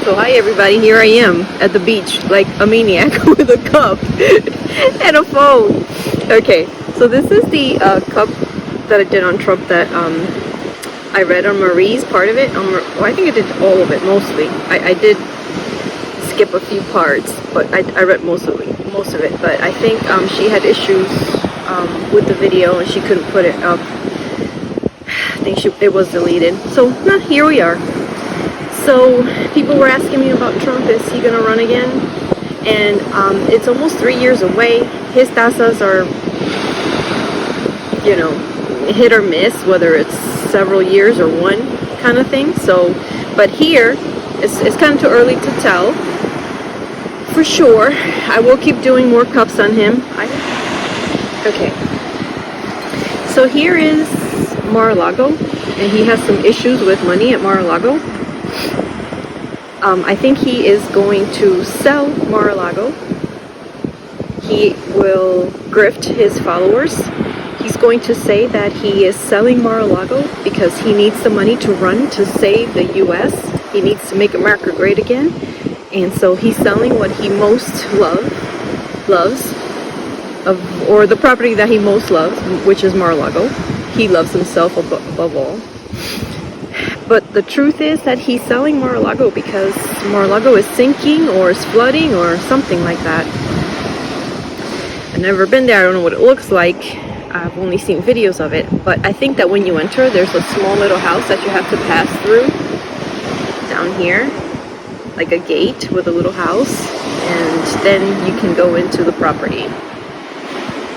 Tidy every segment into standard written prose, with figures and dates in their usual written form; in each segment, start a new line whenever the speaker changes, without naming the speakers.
So hi everybody, here I am at the beach like a maniac with a cup and a phone. Okay, so this is the cup that I did on Trump that I read on Marie's part of it. Well, I think I did all of it, mostly. I did skip a few parts, but I read most of it. But I think she had issues with the video and she couldn't put it up. I think it was deleted. So here we are. So people were asking me about Trump. Is he gonna run again? And it's almost 3 years away. His Tazas are, you know, hit or miss, whether it's several years or one kind of thing. So, but here, it's kind of too early to tell. For sure, I will keep doing more cups on him. Okay. So here is Mar-a-Lago, and he has some issues with money at Mar-a-Lago. I think he is going to sell Mar-a-Lago. He will grift his followers. He's going to say that he is selling Mar-a-Lago because he needs the money to run to save the U.S. He needs to make America great again. And so he's selling what he most loves, or the property that he most loves, which is Mar-a-Lago. He loves himself above all. But the truth is that he's selling Mar-a-Lago because Mar-a-Lago is sinking or is flooding or something like that. I've never been there. I don't know what it looks like. I've only seen videos of it. But I think that when you enter, there's a small little house that you have to pass through down here, like a gate with a little house, and then you can go into the property.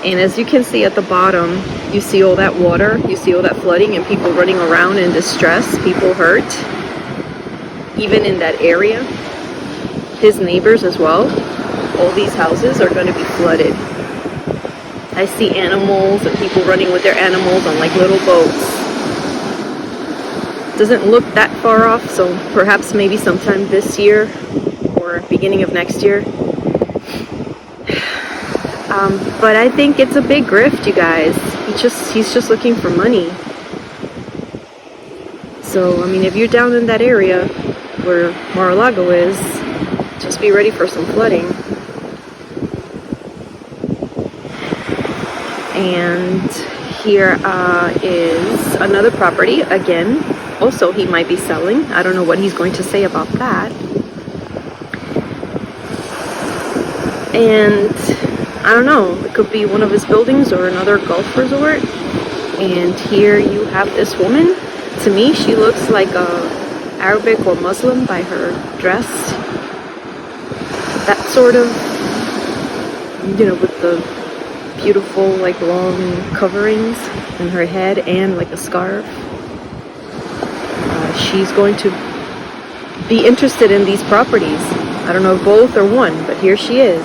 And as you can see at the bottom, you see all that water, you see all that flooding and people running around in distress, people hurt, even in that area. His neighbors as well. All these houses are going to be flooded. I see animals and people running with their animals on like little boats. Doesn't look that far off, so perhaps maybe sometime this year or beginning of next year. But I think it's a big grift, you guys. He's just looking for money. So, I mean, if you're down in that area where Mar-a-Lago is, just be ready for some flooding. And here is another property, again. Also, he might be selling. I don't know what he's going to say about that. And I don't know, it could be one of his buildings or another golf resort. And here you have this woman. To me, she looks like a Arabic or Muslim by her dress. That sort of, you know, with the beautiful, like, long coverings in her head and like a scarf. She's going to be interested in these properties. I don't know if both or one, but here she is.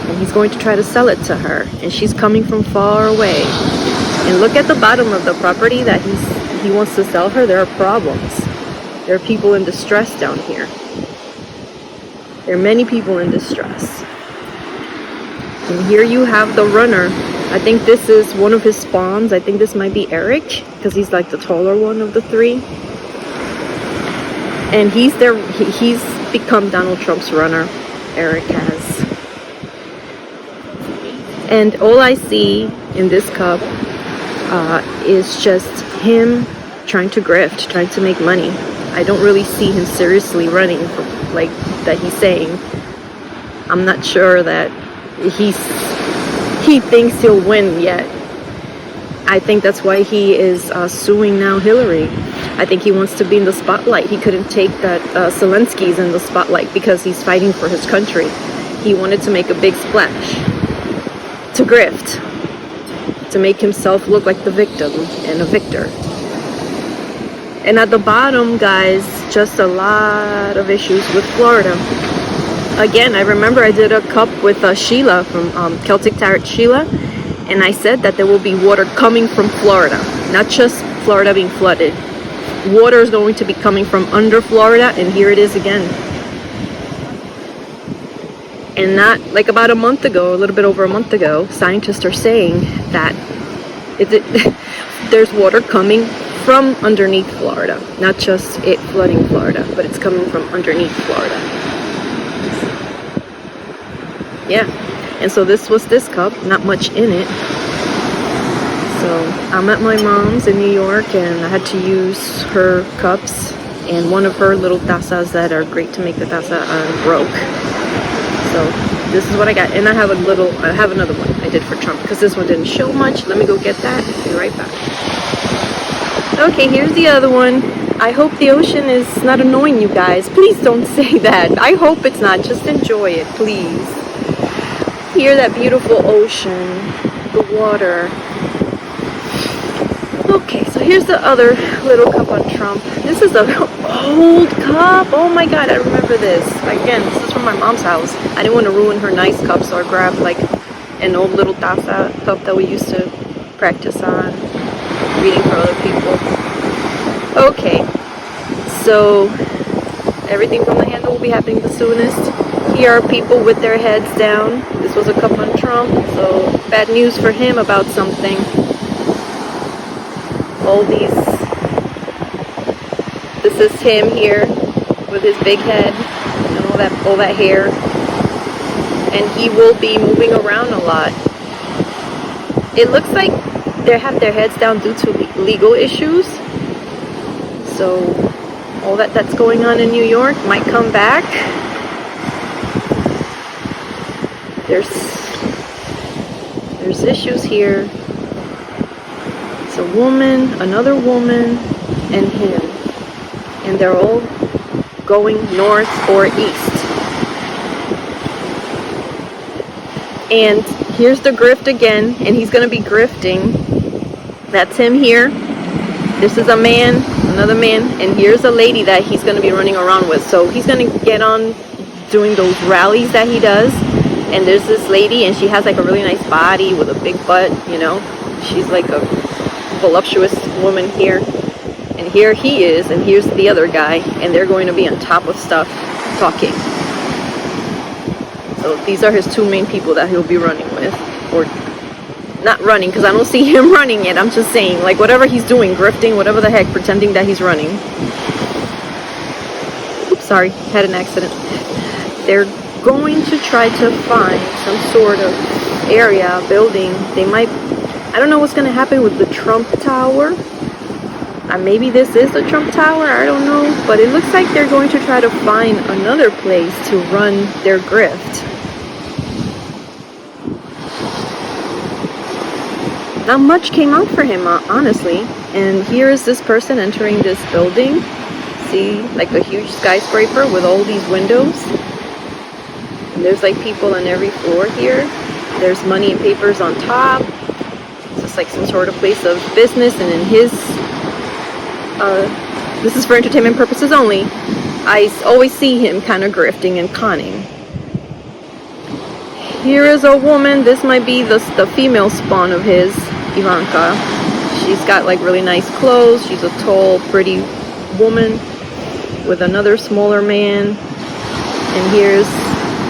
And he's going to try to sell it to her. And she's coming from far away. And look at the bottom of the property that he wants to sell her. There are problems. There are people in distress down here. There are many people in distress. And here you have the runner. I think this is one of his spawns. I think this might be Eric, because he's like the taller one of the three. And he's become Donald Trump's runner. Eric has. And all I see in this cup is just him trying to grift, trying to make money. I don't really see him seriously running for, like that he's saying. I'm not sure that he thinks he'll win yet. I think that's why he is suing now Hillary. I think he wants to be in the spotlight. He couldn't take that Zelensky's in the spotlight because he's fighting for his country. He wanted to make a big splash, to grift, to make himself look like the victim and a victor. And at the bottom, guys, just a lot of issues with Florida. Again, I remember I did a cup with Sheila from Celtic Tarot Sheila, and I said that there will be water coming from Florida, not just Florida being flooded. Water is going to be coming from under Florida, and here it is again. And not like about a month ago, a little bit over a month ago, scientists are saying that there's water coming from underneath Florida. Not just it flooding Florida, but it's coming from underneath Florida. Yeah. And so this was this cup, not much in it. So I'm at my mom's in New York, and I had to use her cups, and one of her little tazas that are great to make the taza broke. So this is what I got. And I have another one I did for Trump, because this one didn't show much. Let me go get that. Be right back. Okay, here's the other one. I hope the ocean is not annoying you guys. Please don't say that. I hope it's not. Just enjoy it, please. Hear that beautiful ocean, the water. Okay, so here's the other little cup on Trump. This is an old cup. Oh my god, I remember this. Again, this is from my mom's house. I didn't want to ruin her nice cup, so I grabbed like an old little taza cup that we used to practice on, reading for other people. Okay, so everything from the handle will be happening the soonest. Here are people with their heads down. This was a cup on Trump, so bad news for him about something. This is him here with his big head and all that hair, and he will be moving around a lot. It looks like they have their heads down due to legal issues, so all that's going on in New York might come back. There's issues here. It's a woman, another woman, and him. And they're all going north or east. And here's the grift again, and he's going to be grifting. That's him here. This is a man, another man, and here's a lady that he's going to be running around with. So he's going to get on doing those rallies that he does. And there's this lady, and she has like a really nice body with a big butt, you know. She's like a voluptuous woman here. And here he is, and here's the other guy, and they're going to be on top of stuff talking. So these are his two main people that he'll be running with. Or not running, because I don't see him running it. I'm just saying, like, whatever he's doing, grifting, whatever the heck, pretending that he's running. Oops, sorry, had an accident. They're going to try to find some sort of area, building. They might, I don't know what's going to happen with the Trump Tower. Maybe this is the Trump Tower, I don't know. But it looks like they're going to try to find another place to run their grift. Not much came out for him, honestly. And here is this person entering this building. See, like a huge skyscraper with all these windows. And there's like people on every floor here. There's money and papers on top. It's just like some sort of place of business. And in his, this is for entertainment purposes only. I always see him kind of grifting and conning. Here is a woman. This might be the female spawn of his, Ivanka. She's got like really nice clothes. She's a tall, pretty woman with another smaller man. And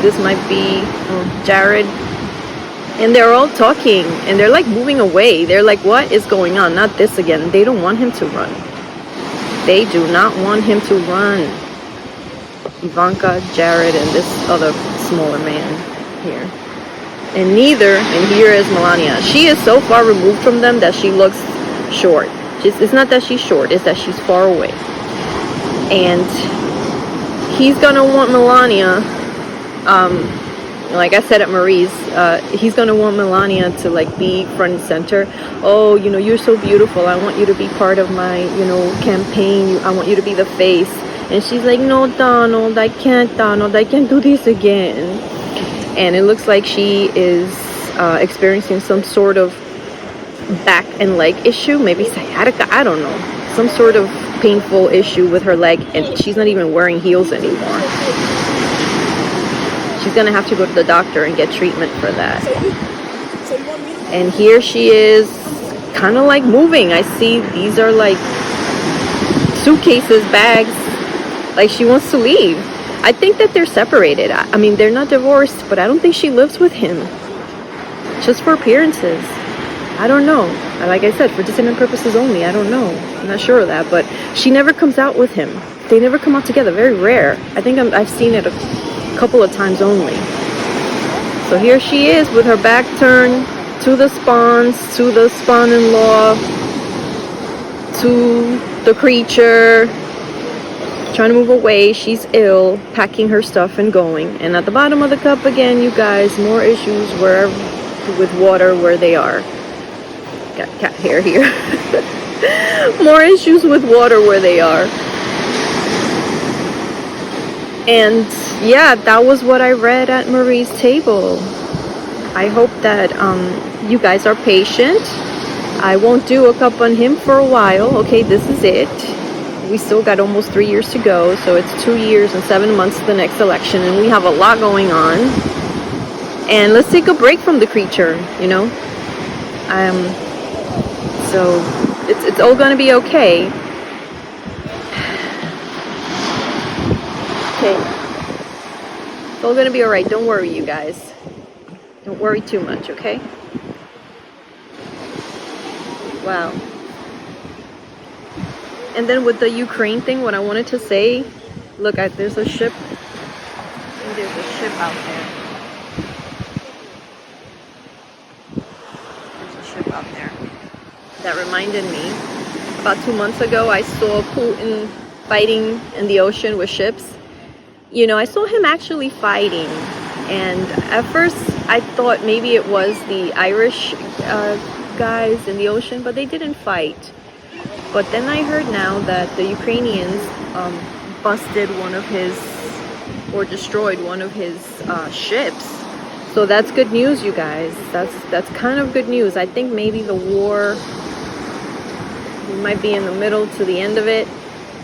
this might be Jared. And they're all talking, and they're like moving away. They're like, what is going on? Not this again. They don't want him to run. They do not want him to run. Ivanka, Jared, and this other smaller man here. And here is Melania. She is so far removed from them that she looks short. It's not that she's short, it's that she's far away. And he's gonna want Melania, like I said at Marie's, he's gonna want Melania to like be front and center. Oh, you know, you're so beautiful. I want you to be part of my, you know, campaign. I want you to be the face. And she's like, no, Donald, I can't, Donald. I can't do this again. And it looks like she is experiencing some sort of back and leg issue, maybe sciatica, I don't know. Some sort of painful issue with her leg, and she's not even wearing heels anymore. She's gonna have to go to the doctor and get treatment for that. And here she is, kind of like moving. I see these are like suitcases, bags, like she wants to leave. I think that they're separated. I mean, they're not divorced, but I don't think she lives with him. Just for appearances. I don't know. Like I said, for discernment purposes only. I don't know. I'm not sure of that. But she never comes out with him. They never come out together. Very rare. I think I've seen it a couple of times only. So here she is with her back turned to the spawns, to the spawn-in-law, to the creature, trying to move away. She's ill, packing her stuff and going. And at the bottom of the cup again, you guys, more issues with water where they are. Got cat hair here. More issues with water where they are. And yeah, that was what I read at Marie's table. I hope that you guys are patient. I won't do a cup on him for a while. Okay, this is it. We still got almost 3 years to go, so it's 2 years and 7 months to the next election, and we have a lot going on. And let's take a break from the creature, you know. So it's all gonna be okay. Okay, it's all gonna be all right. Don't worry, you guys. Don't worry too much, okay? Wow. And then with the Ukraine thing, what I wanted to say, look, there's a ship. I think there's a ship out there. There's a ship out there. That reminded me, about 2 months ago, I saw Putin fighting in the ocean with ships. You know, I saw him actually fighting. And at first, I thought maybe it was the Irish guys in the ocean, but they didn't fight. But then I heard now that the Ukrainians busted one of his, or destroyed one of his ships. So that's good news, you guys. That's kind of good news. I think maybe the war, we might be in the middle to the end of it.